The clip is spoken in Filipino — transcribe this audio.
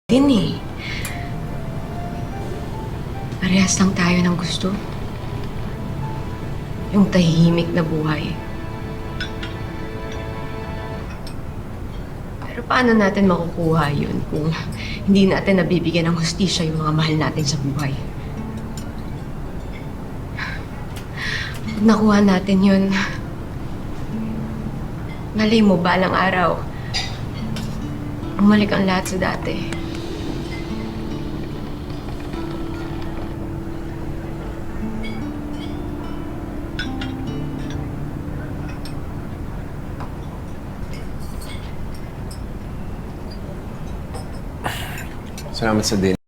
din eh. Parehas lang tayo ng gusto. Yung tahimik na buhay. Pero paano natin makukuha yun kung hindi natin nabibigyan ng hustisya yung mga mahal natin sa buhay? Pag nakuha natin yun, malay mo balang araw, umalik ang lahat sa dati. Salamat sa din.